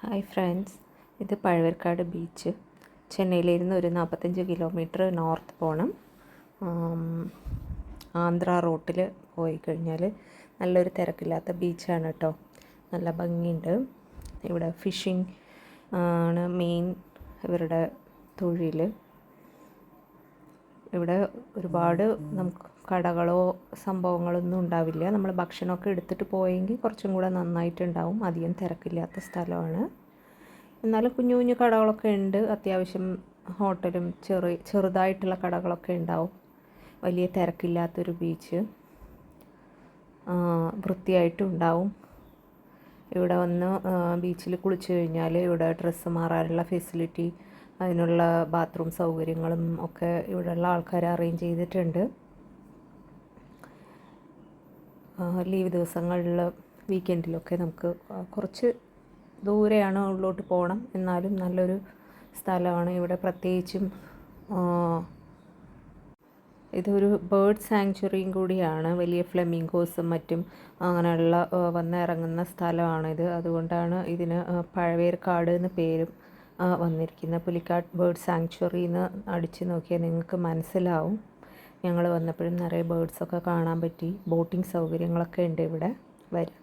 Hi friends, ഇത് പഴവേർക്കാട് beach. ചെന്നൈയിലിരുന്ന് ഒരു 45 kilometre north പോകണം. ആന്ധ്ര റൂട്ടിൽ പോയി കഴിഞ്ഞാൽ നല്ലൊരു തിരക്കില്ലാത്ത ബീച്ചാണ് കേട്ടോ. നല്ല ഭംഗിയുണ്ട്. ഇവിടെ ഫിഷിംഗ് ആണ് മെയിൻ ഇവരുടെ തൊഴിൽ. ഇവിടെ ഒരുപാട് നമുക്ക് കടകളോ സംഭവങ്ങളൊന്നും ഉണ്ടാവില്ല. നമ്മൾ ഭക്ഷണമൊക്കെ എടുത്തിട്ട് പോയെങ്കിൽ കുറച്ചും കൂടെ നന്നായിട്ടുണ്ടാവും. അധികം തിരക്കില്ലാത്ത സ്ഥലമാണ്. എന്നാലും കുഞ്ഞു കുഞ്ഞു കടകളൊക്കെ ഉണ്ട്. അത്യാവശ്യം ഹോട്ടലും ചെറുതായിട്ടുള്ള കടകളൊക്കെ ഉണ്ടാവും. വലിയ തിരക്കില്ലാത്തൊരു ബീച്ച്. വൃത്തിയായിട്ടും ഉണ്ടാവും. ഇവിടെ വന്ന് ബീച്ചിൽ കുളിച്ച് കഴിഞ്ഞാൽ ഇവിടെ ഡ്രസ്സ് മാറാനുള്ള ഫെസിലിറ്റി, അതിനുള്ള ബാത്റൂം സൗകര്യങ്ങളും ഒക്കെ ഇവിടെയുള്ള ആൾക്കാർ അറേഞ്ച് ചെയ്തിട്ടുണ്ട്. ലീവ് ദിവസങ്ങളിൽ വീക്കെൻഡിലൊക്കെ നമുക്ക് കുറച്ച് ദൂരെയാണ്, ഉള്ളോട്ട് പോകണം. എന്നാലും നല്ലൊരു സ്ഥലമാണ്. ഇവിടെ പ്രത്യേകിച്ചും ഇതൊരു ബേർഡ് സാങ്ച്വറിയും കൂടിയാണ്. വലിയ ഫ്ലെമിംഗോസും മറ്റും അങ്ങനെയുള്ള വന്നിറങ്ങുന്ന സ്ഥലമാണിത്. അതുകൊണ്ടാണ് ഇതിന് പഴവേർക്കാട് എന്ന് പേരും വന്നിരിക്കുന്നത്. പുലിക്കാട് ബേർഡ് സാങ്ച്വറി എന്ന് അടിച്ചു നോക്കിയാൽ നിങ്ങൾക്ക് മനസ്സിലാവും. ഞങ്ങൾ വന്നപ്പോഴും നിറയെ ബേർഡ്സൊക്കെ കാണാൻ പറ്റി. ബോട്ടിംഗ് സൗകര്യങ്ങളൊക്കെ ഉണ്ട് ഇവിടെ. വരും.